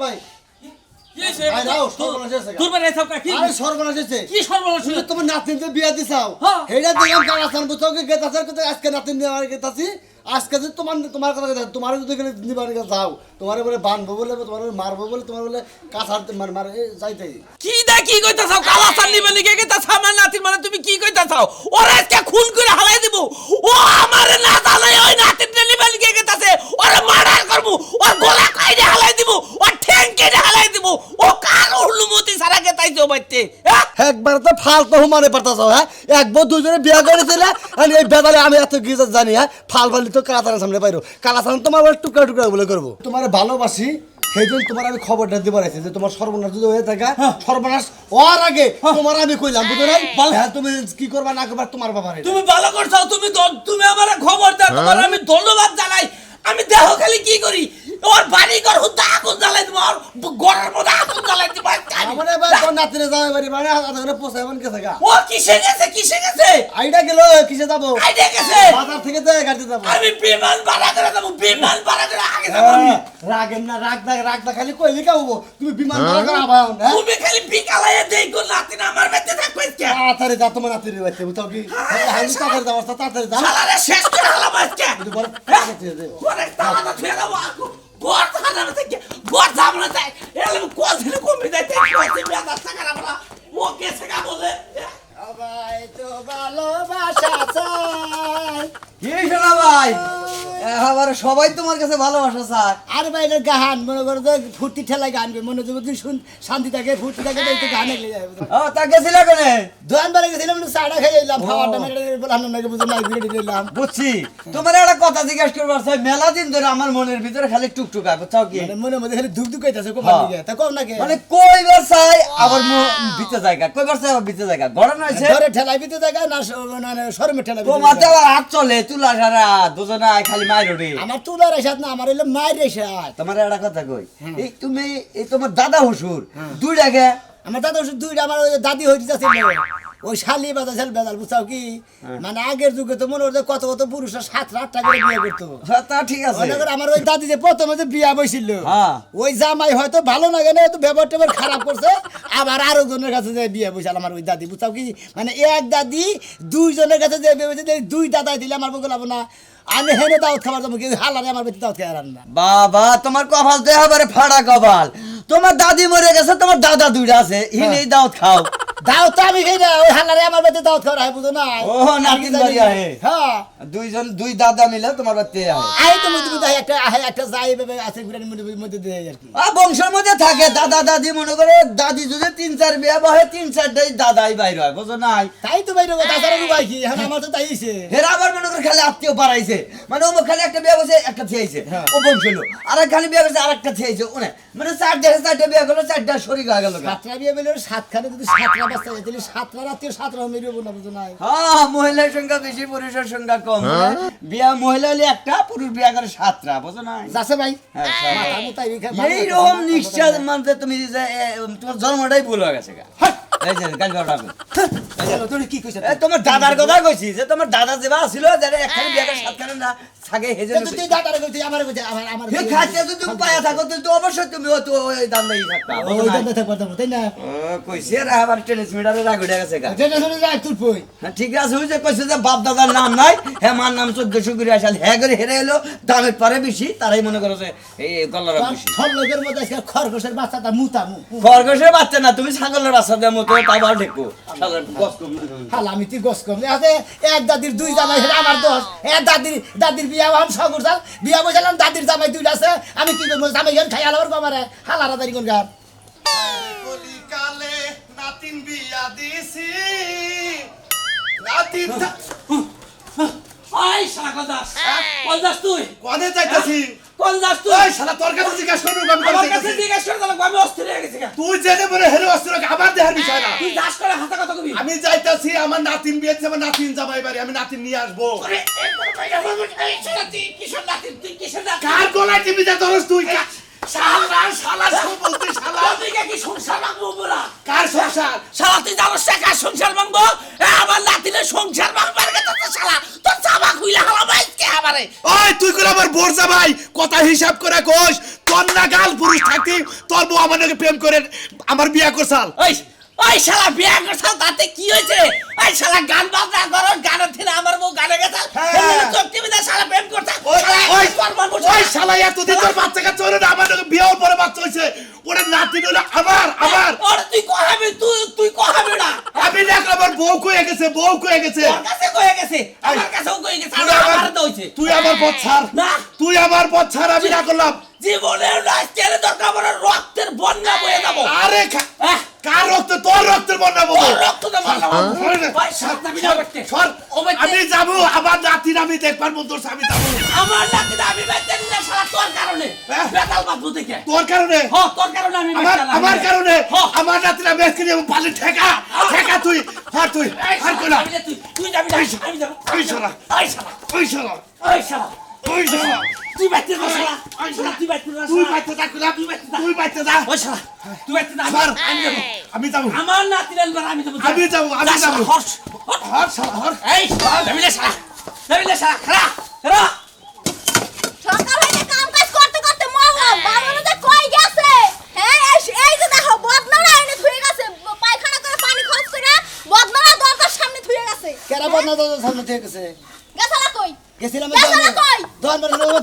ভাই কি হইছে ভাই রাও সর্বনাশ হয়েছে তোর বাড়ি সব কি আরে সর্বনাশ হয়েছে কি সর্বনাশ তুমি তোমার নাতিনকে বিয়া দিছাও হ্যাঁ। হেডা দেখলাম কালাসান বুঝাওকে গেতাছার কথা আজকে নাতিন দেওয়ার গেতাছি আজকে যদি তোমার কথা কথা তোমার যদি গেলে নিবার যাও তোমার বলে বানবো বলে তোমার মারবো বলে তোমার বলে কাছার মার যাইতে কি দা কি কইতাছাও কালাসান নিবে নিকে কে তা সামান নাতির মানে তুমি কি কইতাছাও ওরে আজকে খুন করে হালাই দিব ও আমারে না জানাই ওই নাতির নিবে নিকে কে তাছে ওরে মার্ডার করব ওর গলা কাইরে হালাই দিব ওর ঠ্যাং কেটে হালাই দিব ও কার হুলুমতি সারা কে তাইছো বাইতে একবার তো ফালতু হুমানে পারতাছো হ্যাঁ একবার দুজনে বিয়া করেছিলে আর এই বেদালে আমি এত কিছু জানি হ্যাঁ ফাল তো কালাসানের সামনে পাইরো কালাসান তোমার বলে টুকরা টুকরা বলে করবো তোমার ভালোবাসি সেই জন্য তোমার আমি খবরটা দিবার আছি যে তোমার সর্বনাশ যদি হয়ে থাকে সর্বনাশ হওয়ার আগে তোমার আমি কইলাম বুঝো নাই হ্যাঁ তুমি কি করবা না করবা তোমার ব্যাপারে তুমি ভালো করছো তুমি আমারে খবর দাও তোমার আমি ধন্যবাদ জানাই আমি দেহ খালি কি করি ওর বাড়ি ঘর হুদা আগুন জ্বালাই দিব আর ঘরের মধ্যে আগুন জ্বালাই দিব মানে ভাই তোর নাতিরে যাবে বাড়ি মানে আধা ঘন্টা পোষাইবেন গেছে গা ও কিসে গেছে আইডা গেল কিসে যাবো আইডা গেছে বাজার থেকে যায় গাড়িতে যাবো আমি বিমান ভাড়া করে দেবো বিমান ভাড়া করে আগে যাবো আমি রাগেন না রাগ দা খালি কইলি কাবো তুমি বিমান ভাড়া করে আবার হ্যাঁ তুমি খালি বিকালায় দেখো নাতি না আমার বেঁচে থাকবে কে তাড়াতাড়ি যা তোমার নাতিরে বাড়িতে বুঝছো কি হাইলি তাড়াতাড়ি যাও তাড়াতাড়ি যাও শালারে শেষ করে হলাম আজকে তুমি বড় তাড়াতাড়ি যাও ওরে তাড়াতাড়ি ছুঁয়ে দেবো বড় থানা থেকে বড় সামনে যাই এলে কোন দিন কমে যায় তাই কইতে বেদা টাকা না ও কেসে কা বলে সবাই তো ভালোবাসা চায় কি শোনা ভাই আবার সবাই তোমার কাছে ভালোবাসা চায় আর ভাই এটা গান মনে করো যে ফুর্তি ঠেলায় গান মনে যদি শান্তি থাকে ফুর্তি থাকে তো গান এগলে যায় ও তা গেছিল কোনে দোকান বারে গেছিলাম চাটা খেয়ে এলাম খাওয়াটা মেরে বললাম নাকি বুঝে নাই ভিড়ে দিলাম বুঝছি তোমার একটা কথা জিজ্ঞাসা করবার চাই মেলা দিন ধরে আমার মনের ভিতরে খালি টুকটুকা বুঝছাও কি মানে মনে মধ্যে খালি ধুক ধুক কইতাছে কোন দিকে তা কম নাকি মানে কইবার চাই আবার ভিতরে জায়গা কইবার চাই আবার ভিতরে জায়গা ঘটনা হইছে ধরে ঠেলাই দিতে জায়গা না মানে শরমে ঠেলাই তোমার তো আবার হাত চলে তুলা সারা দুজনে খালি মাইর ওরে আমার তুলার এসাত না আমার হইলো মায়ের এসাত তোমার একটা কথা কই এই তুমি এই তোমার দাদা হুসুর দুই টাকা আমার দাদা ওষুধ দুইটা আমার ওই দাদি হইতে যাচ্ছে ওই শালি বাদা ছেলে বেদাল বুঝাও কি মানে আগের যুগে তো মনে হচ্ছে কত কত পুরুষরা 7-8টা করে বিয়ে করতো তা ঠিক আছে মনে করো আমার ওই দাদি যে প্রথমে যে বিয়া বসছিল হ্যাঁ। ওই জামাই হয়তো ভালো না কেন তো ব্যবহার টেবহার খারাপ করছে আবার আরো জনের কাছে যে বিয়ে বসে আমার ওই দাদি বুঝাও কি মানে এক দাদি দুইজনের কাছে যে বিয়ে বসে দুই দাদাই দিলে আমার বলবো না আমি হেনে দাওয়াত খাবার যাবো কিন্তু হালারে আমার বেশি দাওয়াত খাই না বাবা তোমার কপাল তো এবারে ফাড়া কপাল তোমার দাদি মরে গেছে তোমার দাদা দুইটা আছে হিনেই দাওত খাও দাওয়াত তো আমি খাই না ওই হালারে আমার বেশি দাওয়াত খাওয়া হয় বুঝো না ও নাতিন বাড়ি আহে হ্যাঁ দুই দাদা মিলে তোমার বাড়িতে আহে আই তুমি তুমি তাই একটা যাই ভেবে আছে ঘুরে মধ্যে দিয়ে আর কি বংশের মধ্যে থাকে দাদা দাদি মনে করে দাদি যদি 3-4 বিয়া বহে 3-4টাই দাদাই বাইর হয় বুঝো নাই তাই তো বাইরে তাছাড়া রুবাই কি এখন আমার তো তাই হইছে এরা আবার মনে করে খালি আত্মীয় পারাইছে মানে ও খালি একটা বিয়া বসে একটা থিয়েছে ও বংশল আর খালি বিয়া বসে আর একটা থিয়েছে মানে 4 বিয়া করলো 4টা শরীর হয়ে গেল সাতটা বিয়ে বলে 7খানে যদি 7টা বাচ্চা হয় তাহলে 7টা রাত্রে 7টা মেরিয়ে বলবো না বুঝো নাই হ্যাঁ মহিলার সংখ্যা বেশি পুরুষের সংখ্যা কম বিয়া মহিলা হলে একটা পুরুষ বিয়া করে 7টা বুঝো না যাচ্ছে ভাই হ্যাঁ, মাথা মুতাই এইরকম নিশ্চয় মানতে তুমি যে তোমার জন্মটাই ভুল হয়ে গেছে এই যে কাল তুই কি কইছ তোমার দাদার কথা কইছি যে তোমার দাদা যেবা ছিল যারা একখানে বিয়া করে 7খানে না থাকে হেজন্য তুই দাদারে কইছি আমার কইছি আমার হে খাচ্ছে যদি তুমি পায়া থাকো তুই তো অবশ্যই তুমি তো ওই দান্দাই থাকতা ওই দাদা থাকবা তো তাই না ও কইছি রে আবার ট্রান্সমিটারে রাগ উঠে গেছে গা যেটা শুনে যাই তুই কই হ্যাঁ, ঠিক আছে ওই যে কইছে যে বাপ দাদার নাম নাই হ্যাঁ মার নাম 1400 করে আসাল হ্যাঁ করে হেরে এলো দামের পরে বেশি তারাই মনে করো যে এই গল্লার বেশি ছল্লকের মধ্যে আজকে খরগোশের বাচ্চাটা মুতা মু খরগোশের বাচ্চা না তুমি ছাগলের বাচ্চা দেওয়ার মতো তাও ঢেকো শালার গস কম হাল আমি তুই গস কম আছে এক দাদির দুই জামাই সেটা আমার দোষ এক দাদির বিয়া হন সগুরসাল বিয়া বসালাম দাদির জামাই দুইটা আছে আমি কি করবো জামাই গান খাই আলাবার কমারে হালারা দাঁড়ি কোন গান কলিকালে নাতিন বিয়া দিছি নাতিন আই শালা কোন যাস তুই কোনে যাইতাছি কোন যাস তুই ওই শালা তোর কাছে জিজ্ঞাসা করব আমি আমার কোনে কাছে যাইতাছি জিজ্ঞেস করে দিলাম আমি অস্থির হয়ে গেছি তুই জেনে বলে হেরে অস্ত্র আবার দেহার বিষয় না তুই যাস করে হাতে কথা কবি আমি যাইতাছি আমার নাতিন বিয়ে দিছে আমার নাতিন জামাই বাড়ি আমি নাতিন নিয়ে আসবো কিসের নাতিন তুই কিসের নাতিন কার গলায় টিপি যা ধরস তুই শালা শালা সব বলতে শালা তুই কি সংসার ভাঙবো বলা কার সংসার শালা তুই জানোস না কার সংসার ভাঙবো আমার নাতিনের সংসার ভাঙবার কথা তো শালা তোর জামা খুইলা হালা বাইকে আমারে ওই তুই করে আমার বোর জামাই কথা হিসাব করে কোষ কন্যা গাল পুরুষ থাকতে তোর বউ আমার নাকি প্রেম করে আমার বিয়া করছাল ওই ওই শালা বিয়া করছাল তাতে কি হয়েছে ওই শালা গান বাজনা করো গানের থেকে আমার বউ গানে গেছাল হ্যাঁ। চোখ টিভি দা শালা প্রেম করছাল ওই শালা এতদিন তোর বাচ্চা কাচ্চা হলো না আমার নাকি বিয়ের পরে বাচ্চা হয়েছে ওরে নাতি হলো আমার ওরে তুই কহাবি তুই কহাবি না আমি দেখ আমার বউ কয়ে গেছে তোর কাছে কয়ে গেছে আমার কাছেও কয়ে গেছে আমার তো হইছে তুই আমার পথ ছাড় না। তুই আমার পথ ছাড় আমি না করলাম জীবনের রাস্তায় দরকার আমার রক্তের বন্যা বয়ে যাবো আরে কার রক্ত তোর রক্তের বন্যা বলবো তোর রক্ত তো বন্যা ওই শালা বিনা করতে সর ও বাচ্চা- আমি যাবো আমার নাতির আমি দেখবার মতো আমি যাবো আমার নাকি আমি বেঁচে নিলে শালা তোর কারণে হ্যাঁ। বেতাল বাবু থেকে তোর কারণে তোর কারণে আমি আমার কারণে হ্যাঁ। আমার নাতির আমি আজকে নিয়ে পালি ঠেকা তুই হার কইলা তুই যাবি না আমি যাবো ওই শালা ওই শালা ওই শালা ওই শালা ওই শালা তুই বেঁচে না শালা তুই বেঁচে না তুই শালা বাইতে যা কইলা তুই বাইতে যা ওই শালা তুই বেঁচে না সর। আমি যাবো আমি যাবো আমার নাতি আনবার আমি যাবো আমি যাবো, আমি যা শালা, যাবো। Hot, hot. হর শালা হর এই যাবি না শালা খারা সকাল হইতে কাম কাজ করতে করতে মরলাম বাবানো যে কই গেছে হ্যাঁ এই যে দেখো বদনারা এনে ধুয়ে গেছে পায়খানা করে পানি খরচ করে বদনারা দরজার সামনে ধুয়ে গেছে কেরা বদনা তো সামনে থেকে গেছে গেছালা কই গেছিলাম গেছালা কই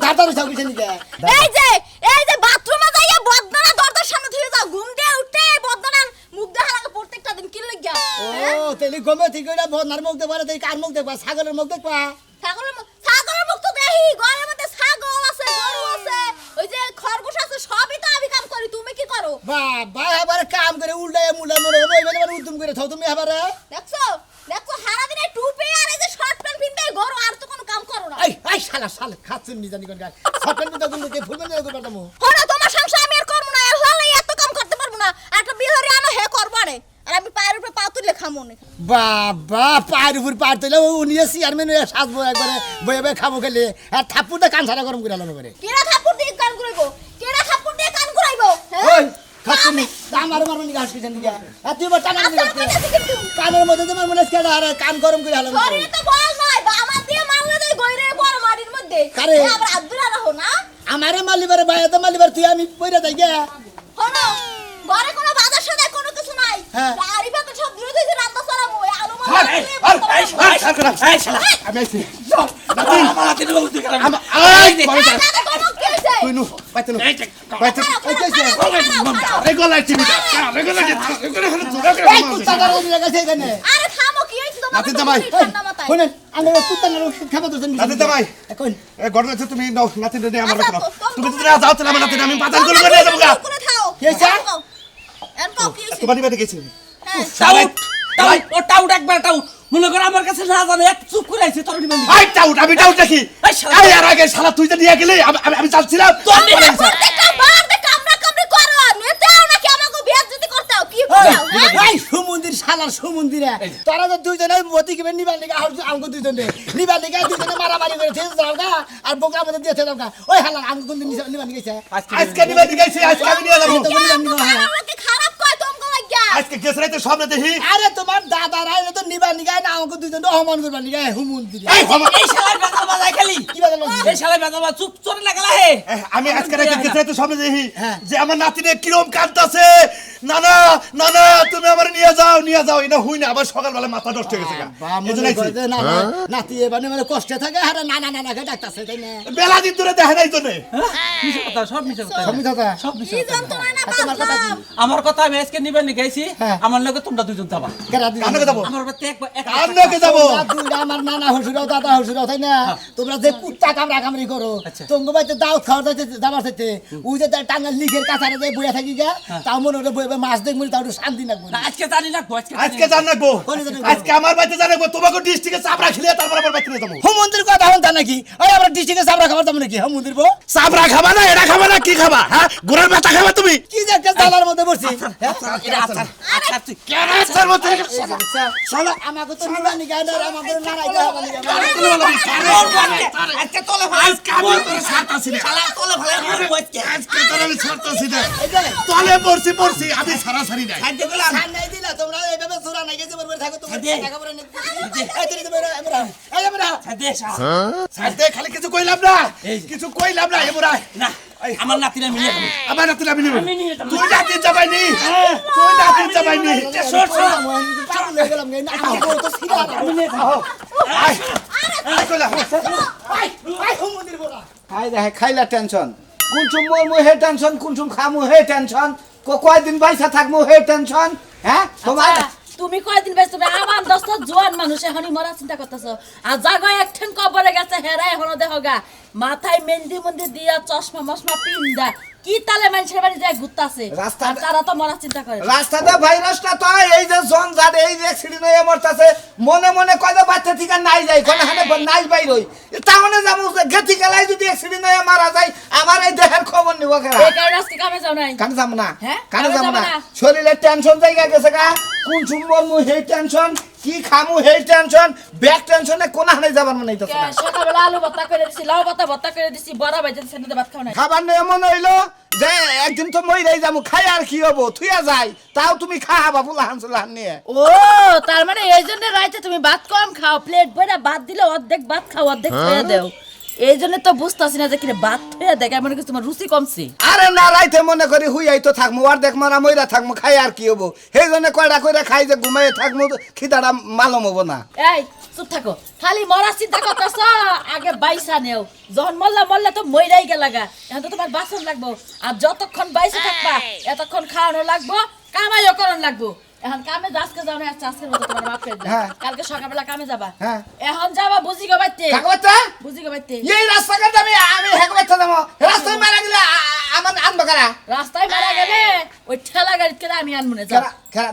ধারদার সব কিছু নিকে এই যে বাথরুমে যাইয়া বদনারা দরজার সামনে ধুয়ে যাও ঘুম দিয়ে উঠে বদনার মুখ দেখা লাগে প্রত্যেকটা দিন কি লাগিয়া ও তেলি গমে ঠিক কইরা বদনার মুখ দেখবা তেই কার মুখ দেখবা ছাগলের মুখ দেখবা ছাগলের মুখ তো দেখি ঘরের মধ্যে ছাগল আছে গরু আছে ওই যে খরগোশ আছে সবই তো আমি কাম করি তুমি কি করো বাবা এবারে কাম করে উল্টায় মুল্লা মনে হবে এবারে উদ্যম করে থাও তুমি এবারে দেখছো সারা দিনে টুপি আর এই যে শর্ট প্যান্ট পিনতে ঘর আর তো কোনো কাম করো না আই শালা খাচ্ছেন নি জানি কোন গায় সপেন বিটা কোন কে ফুলবেন না করবা তুমি হলো তোমার সংসার আমি আর করব না হলো এত কাম করতে পারবো না একটা বিহারি আনো হে করবারে আর আমি পায়ের উপরে পা তুলে খামো না বাবা পায়ের উপর পার তুলে উনি চেয়ারম্যান হয়ে সাজবো একবারে বয়ে বয়ে খাবো খেলে আর থাপ্পুরটা কান ছাড়া গরম করে আলাম করে কেরা থাপ্পড় দিয়ে কান ঘুরাইবো কেরা থাপ্পড় দিয়ে কান ঘুরাইবো ওই খাচ্ছেন নি আমার মারনি ঘাস কিছেন দিকে আর তুই বড় টাকা আচ্ছা, দিবি কইতাছি কিন্তু। কানের মধ্যে তোমার মনে কেডা আর কান গরম করে আলাম শরীরে তো বল নাই বা আমার দিয়ে মারলে দেই গইরে বড় মাটির মধ্যে কারে? এ আবার আব্দুল রাখো না আমারে মালিবারে বাইরে মালিবার তুই আমি পয়রা যাই গে হলো ঘরে কোনো বাজার সদায় কোনো কিছু নাই হ্যাঁ। গাড়ি বাতা সব দূরে দূরে রান্না চালাবো ওই আলু হর, মাছ এই শালা আমি আইছি আমার নাতি বলতে তুই খারাপ তুই নু বাইতে নু এই যে বাইতে আরে গলায় টিভি আরে গলায় জোড়া করে এই কুত্তা গাড়ি নিয়ে গেছে এখানে আরে থামো কি হইছে তোমার নাতি জামাই। ঠান্ডা মাথায় শুনেন আমি কুত্তা না খাবো তো নাতি জামাই। কোন এ ঘটনা হচ্ছে তুমি নাও নাতি নিয়ে আমার আচ্ছা, বেতন তো- তুমি তো না যাও তাহলে আমার নাতি আমি বাজার করে নিয়ে যাবো গা করে খাও কি হইছে? এনকো কি হইছে তোমার নিবে গেছি হ্যাঁ টাউট টাউট একবার টাউট মনে করে আমার কাছে না জানে এক চুপ করে আছে তোর নিবেন আই টাউট আমি টাউট দেখি এই শালা। এই আর আগে শালা তুই তো নিয়ে গেলি আমি চাচ্ছিলাম তোর নিবে এই সুমন্দির শালার সুমন্দিরে তোরা তো দুইজনে মতি কিবে নিবার লিগা আমগো দুইজনে নিবার লিগা দুইজনে মারামারি করে থেজ দাওগা আর বোকা মধ্যে দিয়ে দাওগা ওই হালা আমগো কোন দিন নিবার লিগাইছে আজকে নিবে গেছি আজকে আমি নিয়ে যাবো তো নিবার নিবা হ্যাঁ খারাপ কয় তোমগো লাগিয়া আজকে গেছে রাইতে সামনে দেখি আরে তোমার দাদা রাইলে তো নিবার লিগাই না আমগো দুইজনে অপমান করবার লিগা হুমন্দিরে এই বাবা, এই শালা বেতাল বাজায় খালি কি বাদল এই শালা বেতাল বাজা চুপ চলে লাগালা হে আমি আজকে রাইতে গেছে রাইতে সামনে দেখি হ্যাঁ। যে আমার নাতিনে কিরম কাঁদতাছে নানা নানা তুমি আমার নিয়ে যাও এটা হুই না আবার সকালবেলা মাথা নষ্ট হয়ে গেছে গা। এজন্য আইছি। না নাতি এবারে মানে কষ্টে থাকে আরে না না না না ডাক্তারছে তাই না বেলা দিন ধরে দেখে নাই জন্য মিছে কথা সব মিছে কথা সমি দাদা সব মিছে কি কথা। যন্ত্রণা না তোমার কথা কি? বাজলাম আমার কথা আমি আজকে নিবেন গাইছি হ্যাঁ। আমার লগে তোমরা দুজন যাবা কেরা দিন কানকে যাবো আমার বাতে একবার এক কানকে যাবো আমার নানা হসুরাও দাদা হসুরাও তাই না তোমরা যে কুত্তা কামড়া কামড়ি করো আচ্ছা। তোমাকে বাইতে দাওয়াত খাওয়া যাবার চাইতে ওই যে তার টাঙ্গাল লিখের কাছারে যে বইয়া থাকি গা তাও মনে হলে বইবে মাছ দেখবো তাও একটু শান্তি লাগবে না, আজকে জানি না আজকে জানাবো কোনে জানাবো? আজকে আমার বাড়িতে জানাবো তোমাকে ডিস্ট্রিক্টে চাপড়া খেলে তারপর আমার বাড়িতে নিয়ে যাবো হুমন্দির কথা হন তা নাকি ওই আমরা ডিস্ট্রিক্টে চাপড়া খাবার যাবো নাকি হুমন্দির বউ চাপড়া খাবা না এটা খাবা না কি খাবা হ্যাঁ গোড়ার ব্যথা খাবা তুমি কি যে একটা জালার মধ্যে বসছি এটা আচ্ছা আচ্ছা তুই কেন আচ্ছার মধ্যে চলো আমাকে তো নিবা নিগা না আমাকে নানাই গাবা নিগা আজকে তোলে ভাই আজকে আমি তোর ছাড়তাছি না শালা তোলে ভাই আমার বইতে আজকে তোর আমি ছাড়তাছি না এই যে তলে পড়ছি আমি ছাড়াছাড়ি নাই খাইতে গেলাম ছাড় নাই দিলা তোমরা এইভাবে চোরা নাই গেছে বলবে থাকো তোমরা দে। টাকা পরে এই তুই তো বেরা আমরা এই আমরা দে শালা ছাড়তে খালি কিছু কইলাম না এই। কিছু কইলাম না এমরাই না আমার নাতির আমি নিয়ে যাবো। আমার নাতি আমি নিব আমি নিয়ে যাবো। তুই নাতি যাবাইনি তুই নাতি যাবাইনি সর, সর। পাগল হয়ে গেলাম এই না আমার তো ছিড়া আমি নিয়ে যাবো। আয় কইলা খাই দেখে খাইলা টেনশন কোনসুম মরমু হে টেনশন কোনসুম খামু হে টেনশন কয়দিন বাইসা থাকমু হে টেনশন হ্যাঁ তোমার আচ্ছা, তুমি কয়দিন বেশ তুমি আমার দোস্ত জোয়ান মানুষ এখনই মরা চিন্তা করতেছো আর জাগো একঠেন কবরে গেছে হেরা এখনো দেখোগা মাথায় মেহেন্দি মন্দি দিয়া চশমা মশমা পিন্দা কি তালে মানুষের বাড়ি যায় ঘুরতাছে রাস্তা- আর তারা তো মরা চিন্তা করে না। রাস্তাতে ভাইরাসটা তো এই যে জন জাট এই যে অ্যাক্সিডেন্ট হয়ে মরতাছে মনে মনে কয়টা বাচ্চা থেকে নাই যায় কোন হানে নাই বাইর হই তাহলে যাবো গেতি গেলাই যদি অ্যাক্সিডেন্ট হয়ে মারা যায় আমার এই দেহের খবর নিব কেরা এই কারণে আজকে কামে যাও নাই কানে যাবো না হ্যাঁ? কানে কামে যাবো যাবো না না? শরীরে টেনশন জায়গা গেছে গা কোন সুম্বর মু হেই টেনশন কি খামু হেই টেনশন ব্যাক টেনশনে কোন হানে যাবার মনে হইতাছে কে না সকালবেলা আলু ভর্তা করে দিছি লাউ ভর্তা করে দিছি বড়া ভাই দিছি সেটাতে ভাত খাও নাই খাবার নিয়ে এমন হইলো যে একদিন তো মইরাই যাবো খাই আর কি হবো থুইয়া যাই তাও তুমি খাওয়াবা বুলাহান সুলাহান নিয়ে ও তার মানে এই জন্য রাইতে তুমি ভাত কম খাও প্লেট ভরে ভাত দিলে অর্ধেক ভাত খাও অর্ধেক খেয়ে দেও এই জন্য তো বুঝতাছি না যে কিনে ভাত খেয়ে দেখ মনে করছি তোমার রুচি কমছে আরে না রাইতে মনে করি হুইয়াই তো থাকবো আর দেখ মারা মইরা থাকবো খাই আর কি হবো সেই জন্য কয়টা কইরা খাই যে ঘুমাই থাকবো খিদাটা মালম হবো না এই চুপ থাকো খালি মরা চিন্তা করতেছ আগে বাইসা নেও যখন মরলে তো মইরাই গেলাগা এখন তো তোমার বাসন লাগবো আর যতক্ষণ বাইসে থাকবা এতক্ষণ খাওয়ানো লাগবো কামাইও করন লাগবো এখন কামে আজকে যাও না আজকের মতো তোমার মাফ করে দিলাম। হ্যাঁ। কালকে সকালবেলা কামে যাবা হ্যাঁ। এখন যাবা বুঝি গো বাইতে থাকবো তো বুঝি গো বাইতে এই রাস্তাঘাট আমি হেঁকে বাচ্চা যাবো রাস্তায় মারা গেলে আমার আনবো কারা রাস্তায় মারা গেলে ওই ঠেলা গাড়িতে করে আমি আনবো না যাও।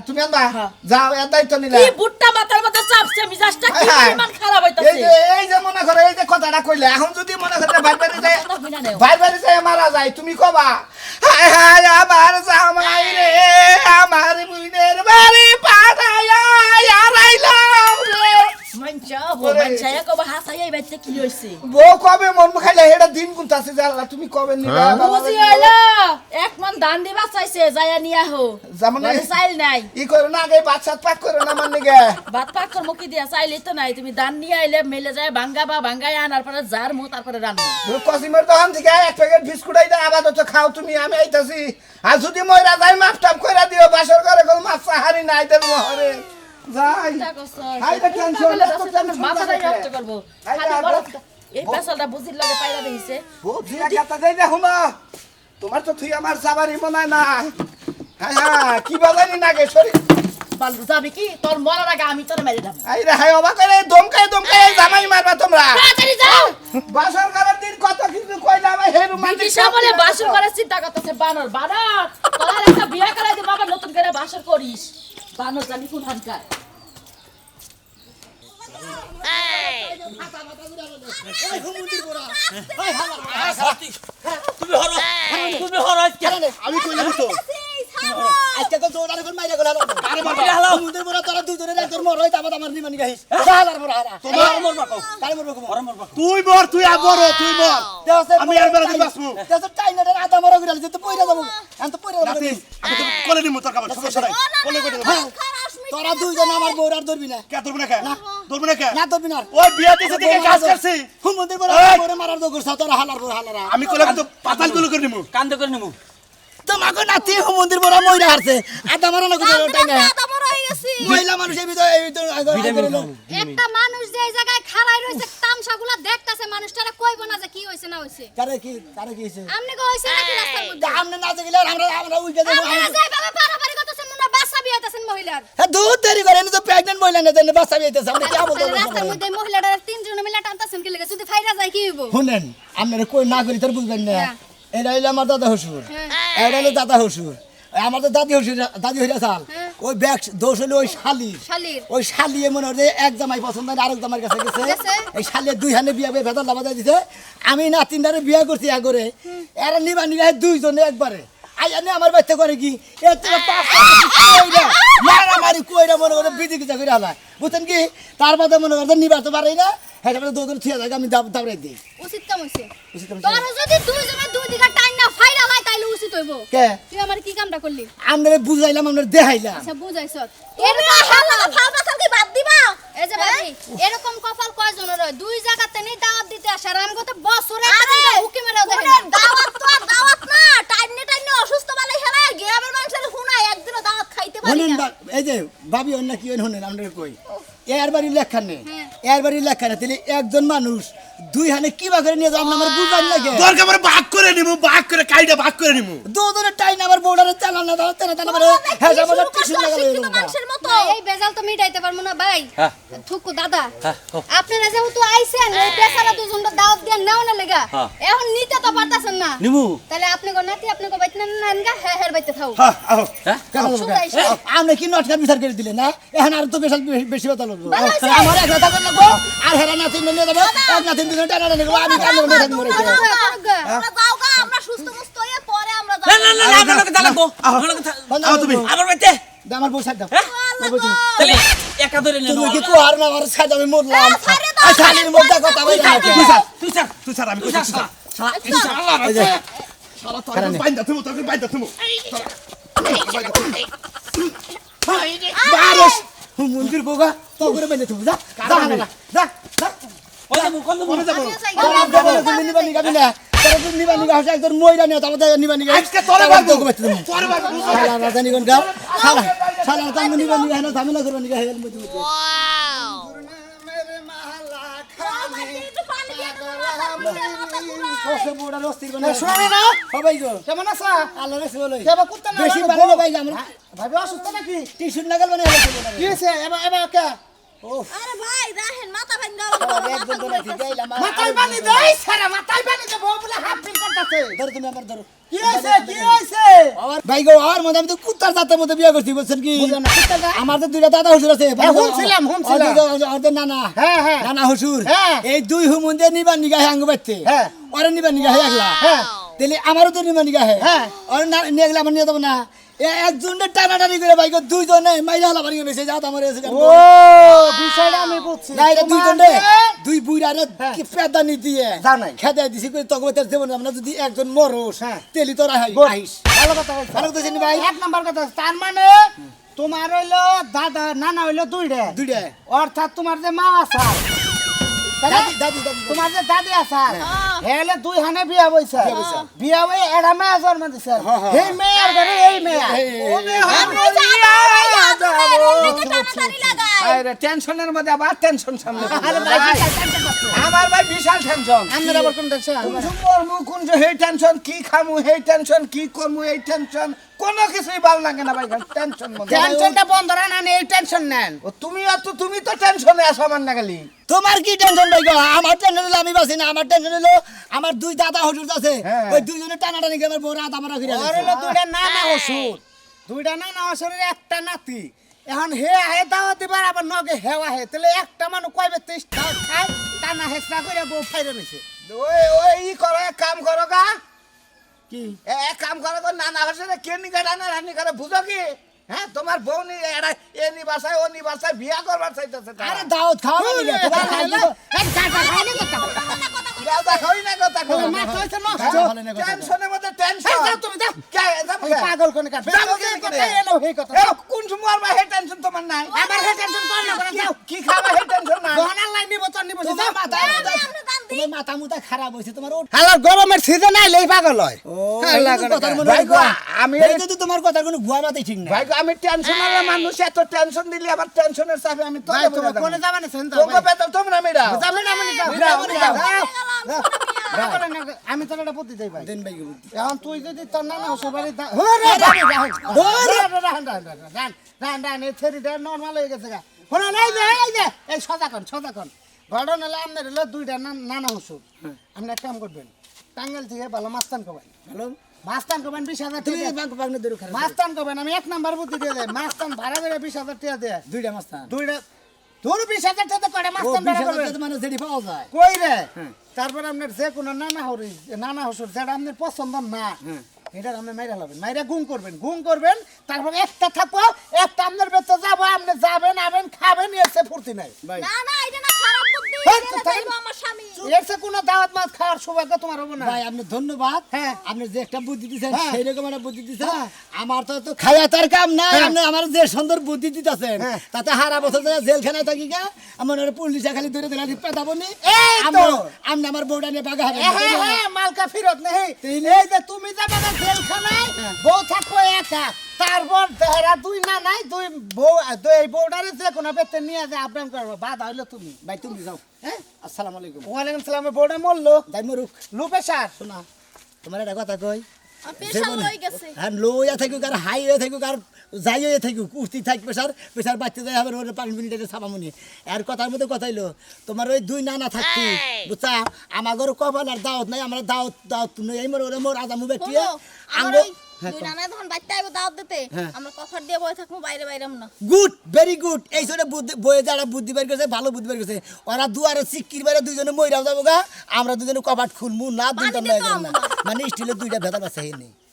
তুমি আনবা হ্যাঁ। যাও এর দায়িত্ব নিলা কি বুটটা মাথার মধ্যে চাপছে মিজাজটা কি হ্যাঁ। পরিমাণ খারাপ এই হইতাছে যে এই যে মনে করো এই যে কথাটা কইলে এখন যদি মনে করো ভাই বাড়ি যায় কথা হই না নেও। ভাই বাড়ি যায় মারা যায় তুমি কবা হায় হায় আমার জামাই রে আমার বুইনের বাড়ি পাঠাইয়া আরাইলাম রে মানছা ওরে। মানছা কবা হাসাই বাইতে কি হইছে বউ কবে মন খাইলে এটা দিন গুনতাছে যে আল্লাহ তুমি কবে নিবা বাবা বুঝি নিবা? হইলো এক মন ধান দিবা চাইছে যায়া নিয়া হো যেমন ঘরে চাইল নাই ই করো না আগে বাচ্চা পাক করো না মান নিগে ভাত পাক কর মুখি দিয়া চাইলেই তো নাই তুমি ধান নিয়ে আইলে মেলে যায় ভাঙ্গায় আনার পরে জার মু তারপরে রান্না কসিমের দোকান থেকে এক প্যাকেট বিস্কুট আইতা আপাতত খাও তুমি আমি আইতাছি আর যদি ময়রা যাই মাপ টাপ কইরা দিও বাসর করে কোন মাছ হারি নাই দেন মহরে যাই চিন্তা করছো হাই রে টেনশন মাথাটা নষ্ট করবো খালি বড় এই পেছালটা বুঝির লাগে পাইরা দেইছে বুঝি কথা যাই দেখো না তোমার তো তুই আমার সাবারি মনায় না হ্যাঁ হ্যাঁ কি বাজানি নাগে সরি বালু যাবি কি তোর মরার আগে আমি তোরে মেরে দেব আই রে হাই অবাক করে দমকায় জামাই মারবা তোমরা তাড়াতাড়ি যাও বাসর করার দিন কত কিছু কইলা আমি হেরু মাটি বিটিশা বলে বাসর করে চিন্তা করতেছে বানর তোর একটা বিয়ে করাই দিব আবার নতুন করে বাসর করিস বানর জানি কোন হানকার তুমি হরো আজকে। আমি কইলাম তো আজকে তো জোড়া করে মাইরা গেল আরে বাবা মাইরা হালাও। সমুদ্রের বড় তোরা দুজনে একজন মর হই তারপর আমার নিমানি গাইস হালার বড় হালা তোমার মরবা কও। কালে মরবো কো তুই মর তুই আগর তুই মর আমি আর বেলা দিন বাঁচবো দেশে টাইনারে আদা মরা গিরাল যে তো পয়রা যাবো আমি তো পয়রা নাতি যাবো আমি তো কোলে নিমু তোর কাছে সমস্যা নাই কোলে করে দেব তোরা দুইজন আমার বউর আর ধরবি না কে ধরবি না কে ধরবি না কে না ধরবি না ওই বিয়া দিছে থেকে কাজ করছি সমুদ্রের বড় এই! বড় মারার দো করছ তোরা হালার বড় হালারা আমি কোলে তো পাতাল গুলো করে নিমু কান্দ করে নিমু। তোমাকে নাতি সমুদ্রের বড় মইরা হারছে আদা মরা না করে টাইনা দাদা বড় হয়ে গেছি মহিলা মানুষ এই ভিতরে একটা মানুষ যে জায়গায় খাড়াই রইছে তামসাগুলা দেখতাছে মানুষটারে কইব না যে কি হইছে না হইছে কারে কি হইছে আমনে কো হইছে নাকি রাস্তার মধ্যে আমনে না গেলে আমরা উইটা দেব আপনারা যেভাবে পারাপারি করতেছেন মনে হয় বাচ্চা বিয়াইতেছেন মহিলার হ্যাঁ দুধ দেরি করে এনে তো প্রেগন্যান্ট মহিলা না দেন বাচ্চা বিয়েতেছে আমরা কি আমল তাহলে রাস্তার মধ্যে মহিলাটা তিনজন মিলে টানতাছেন কি লাগে যদি ফাইরা যায় কি হইব শুনেন আপনারা কই না করি তোর বুঝবেন না হ্যাঁ। এটা হইলো আমার দাদা হসুর হ্যাঁ। এটা হইলো দাদা হসুর আমার তো দাদি হইরা চাল হ্যাঁ। ওই ব্যাগ দোষ হলো ওই শালির শালির ওই শালিয়ে মনে হয় যে এক জামাই পছন্দ হয় না আরেক জামাইয়ের কাছে গেছে গেছে। এই শালিয়ে দুই হানে বিয়া ভেতর লাভা দিছে আমি না তিনটারে বিয়া করছি একবারে এরা নিবা নিবা দুইজনে একবারে আইয়ানে আমার বাচ্চা করে কি মারামারি কইরা মনে করে বিধি কিতা করে হালায় বুঝছেন কি তার বাদে মনে করতে নিবা তো পারি না হ্যাঁ দুজন থিয়া থাকে আমি দাবড়াই দিই উচিত কাম হইছে উচিত কাম হইছে। তোর যদি দুইজনে দুই দিকে টাইম না ফাইরা হয় তাইলে উচিত হইব কে তুই আমার কি কামটা করলি আমরা বুঝাইলাম আমরা দেখাইলাম আচ্ছা বুঝাইছ এরকম হালা ফালতা সালতি বাদ দিবা এই যে ভাবি এরকম কপাল কয়জনের হয় দুই জায়গাতে নেই দাওয়াত দিতে আসে আর আমগো তো বছরে একটা হুকি মেরে দেখেন দাওয়াত তো আর দাওয়াত পারি শুনেন না এই যে ভাবি অন্য কি শুনেন আমরা কই এর বাড়ি লেখা নেই এর বাড়ি লেখা নেই তাহলে একজন মানুষ দুই হানে কি বা করে নিয়ে যাও আমার বুঝান লাগে দরকার আমার ভাগ করে নিমু ভাগ করে কাইটা ভাগ করে নিমু দুজনের টাইম আমার বউডারে চালান না দাও তেনা তেনা করে হ্যাঁ আমার টিস্যু লাগালো শিক্ষিত মানুষের মতো না, এই বেজাল তো মিটাইতে পারবো না ভাই থুকু দাদা আপনারা যেহেতু আইছেন এই পেছালা দুজনটা দাওয়াত দিয়ে নেও না লেগা এখন নিতে তো পারতাছেন না নিমু তাহলে আপনি গো নাতি আপনি গো বাইতে নেন গা হ্যাঁ হ্যাঁ বাইতে থাও হ্যাঁ আও আমরা কি নটকার বিচার করে দিলে না এখন আর তো বেশি কথা লাগবে আমার এক কথা লাগবো আর হেরা নাতিন নিয়ে যাবো এক নাতিন দুজন টানা টানা করবো আমি কামড় মেরে থাকবো আমরা যাও গা আমরা সুস্থ মুস্ত হয়ে পরে আমরা না না না না আমার লগে থাকবো আমার লগে আও তুমি আমার বাইতে আমার বউ সাইড দাও তাহলে একা ধরে নে তুমি কি কোয়ার না আমার সাইড আমি মরলাম আর শালির মধ্যে কথা বলি না তুই স্যার আমি কইছি শালা শালা তো বাইন্দা তুমি তো বাইন্দা তুমি বারস মন্দির বোগা তো করে বেঁধে তুমি যা যা না যা যা ওই যে কোন মনে যাব তুমি নিবানি গাবি না তারা তুমি নিবানি গা হচ্ছে একজন মইরা নিও তারপর নিবানি গা আজকে তোরে বাগো তোরে বাগো শালা রাজানি কোন গা শালা শালা তুমি নিবানি গা না ঝামেলা করবে নি গা হেল মধ্যে একটু পানি দিয়ে দাও কষ্ট বড় রস্তির বনে শুনে না সবাই গো কেমন আছো আল্লাহ রে বলে কেবা কুত্তা না বেশি ভালো ভাই আমরা ভাবি অসুস্থ নাকি টিস্যু লাগাল বনে কি হইছে এবার এবার কে আরে ভাই দেখেন মাথা ভাঙা একজন তো নাকি গাইলাম মাথায় পানি দেই সারা মাথায় পানি দে বউ বলে হাফ ফিল করতেছে ধরো তুমি আমার ধরো কি হইছে আমার ভাই গো আর মধ্যে আমি তো কুত্তার জাতের মধ্যে বিয়ে করছি বলছেন কি আমার তো দুইটা দাদা হুজুর আছে শুনছিলাম। ওদের নানা হ্যাঁ, হ্যাঁ। নানা হুজুর হ্যাঁ। এই দুই হুমুন্দে নিবার নিগাহে আঙ্গ বাইতে হ্যাঁ। ওরে নিবার নিগাহে একলা হ্যাঁ। তাহলে আমারও তো নিবার নিগাহে হ্যাঁ। ওরে নিয়ে গেলে আমার নিয়ে যাবো না একজনের টানাটানি করে ভাই গো দুইজনে মাইরা হালা বাড়ি গেছে যা আমার এসে ও বিষয়টা আমি বুঝছি না এটা দুইজনে দুই বুইরারে কি পেদানি দিয়ে জানাই। খেদা দিছি কই তখন তার জীবন আমরা যদি একজন মরস হ্যাঁ। তেলি তোরা আইস ভালো কথা বলছো ভালো কথা জানি ভাই এক নাম্বার কথা তার মানে তোমার হইলো দাদা নানা হইলো দুইটা দুইটা অর্থাৎ তোমার যে মা আছে দাদি দাদি দাদি তোমার যে দাদি আছে হেলে দুই হানে বিয়া বইছে বিয়া বই এরা মেয়ে জন্ম দিছে এই মেয়ের ঘরে এই মেয়ে আরে টেনশনের মধ্যে আবার টেনশন সামনে আমার ভাই বিশাল টেনশন আপনার আবার কোন টেনশন কোন যে এই টেনশন কি খামু এই টেনশন কি করমু এই টেনশন কোনো কিছুই ভালো লাগে না ভাই টেনশন টেনশনটা বন্ধ রাখেন না এই টেনশন নেন তুমি তো টেনশনে আছো আমার না গেলি তোমার কি টেনশন ভাই গো আমার টেনশন হলো আমি বাসি না আমার টেনশন হলো আমার দুই দাদা হুজুর আছে হ্যাঁ। ওই দুইজনে টানাটানি করে আমার বড় হাত আমার রাখি আর হলো দুইটা নানা অসুরের একটা নাতি এখন হে আহে দাওয়াত দিবার আবার নগে হেওয়া হে তাহলে একটা মানুষ কয়বে 30 দাওয়াত খায় টানা হেসরা করে বউ ফাইরে নিছে ওই ই করো এক কাম করো গা কি এক কাম করো গো নানা হসরে কে নি গাড়া না রানি করে বুঝো কি হ্যাঁ তোমার বউ নি এরা এ নিবাসায় ও নিবাসায় বিয়া করবার চাইতেছে আরে দাওয়াত খাওয়া মানে তোমার খাই দিব এক গাটা খাইলে কথা দাদা খাই না কথা কো মা কইছে না টেনশনের মধ্যে টেনশন তুমি যা কে পাগল কোন কাট কোন সময় হে টেনশন তোমার নাই আমার হে টেনশন কোন না করে যাও কি খাবা হে টেনশন নাই গহনার লাইন নিব তো নিব যাও মাথা তোমার মাথা মুতা খারাপ হইছে তোমার হালার গরমের সিজন আইলেই পাগল হয় ও কথার মনে ভাই গো, আমি এই তো তোমার কথা কোনো গুয়া মাথায় ঠিক না ভাই গো, আমি টেনশন আলা মানুষ এত টেনশন দিলে আবার টেনশনের চাপে আমি তো কোনে যাবা না সেন্টার তোকে বেতন তোমরা মেরা যাবে না আমি আমি তোর একটা বুদ্ধি দেই ভাই দেন ভাই গো এখন তুই যদি তোর নানা হসে বাড়ি নর্মাল হয়ে গেছে গা শোনা নাই যে এই সজাকন ঘটনা হলে আপনার হলো দুইটা নানা হসুর আপনি এক কাম করবেন টাঙ্গাইল থেকে ভালো মাস্তান করবেন হ্যালো মাস্তান করবেন 20,000 তুমি টাকা বাঙ্ক বাঙ্ক দূর খারাপ মাস্তান করবেন আমি এক নাম্বার বুদ্ধি দিয়ে দেয় মাস্তান ভাড়া করে 20,000 টাকা দেয় দুইটা মাস্তান দুইটা তোর 20,000 টাকা করে ও মাস্তান ভাড়া 20,000 করবেন টাকা মানে যেটি পাওয়া যায় কই রে তারপর আপনার যে কোনো নানা হসুর যেটা আপনার পছন্দ না এটা আপনি মাইরা লাবেন মাইরা গুম করবেন তারপর একটা থাকবো একটা আপনার বেতে যাবো আপনি যাবেন আবেন খাবেন এসে ফুর্তি নাই ভাই না না এটা না খারাপ বুদ্ধি হ্যাঁ, তো এটা তাই- যাইবো আমার স্বামী এসে কোনো দাওয়াত মাছ খাওয়ার সৌভাগ্য তোমার হবে না ভাই আপনি ধন্যবাদ হ্যাঁ। আপনি যে একটা বুদ্ধি দিয়েছেন হ্যাঁ। সেই রকম একটা বুদ্ধি দিয়েছেন হ্যাঁ। আমার তো খাওয়া তার কাম নাই হ্যাঁ। আপনি আমার যে সুন্দর বুদ্ধি দিতেছেন হ্যাঁ। তাতে হারা বছর ধরে জেলখানায় থাকি গা আমার পুলিশে খালি ধরে ধরে পেতাবো নি এই তো। আপনি আমার বউটা নিয়ে বাগা হবে হ্যাঁ মালকা ফিরত নেই এই যে তুমি যাবে না জেলখানায় বউ থাকবো একা তারপর তেহরা তুই না নাই তুই বউ তুই এই বউটারে যে কোনো বেতে নিয়ে যায় আব্রাম করবো বাধা হইলো তুমি ভাই তুমি যাও হ্যাঁ আসসালামু আলাইকুম ওয়ালাইকুম সালাম বউটা মরলো যাই মরুক লো প্রেশার শোনা তোমার একটা কথা কই পেশা লই গেছে হ্যাঁ লইয়া থাকুক আর হাই হয়ে থাকুক আর যাই হয়ে থাকুক উঠতি থাক প্রেশার প্রেশার বাচ্চা যায় আবার ওর 5 মিনিটের ছাপামুনি আর কথার মধ্যে কথা হইলো তোমার ওই দুই নানা থাকতি বুঝছা আমাগর কপাল আর দাওয়াত নাই আমরা দাওয়াত নই এই মোর আজামু বেটিয়ে শুনো, আমার আঙ্গো ওই দুই নানা যখন বাচ্চা আইবো দাওয়াত দিতে আমরা কফার দিয়ে বসে থাকবো বাইরে বাইরে না গুড ভেরি গুড এই সরে বইয়ে যারা বুদ্ধি বের করছে ভালো বুদ্ধি বের করছে ওরা দুয়ারে সিক্কির বাইরে দুইজনে মইরাও যাবো গা আমরা দুজনে কপাট খুলমু না দুইটা পানি নয় দিতে না আমু না। মানে স্টিলের দুইটা ভেতর আছে হেনি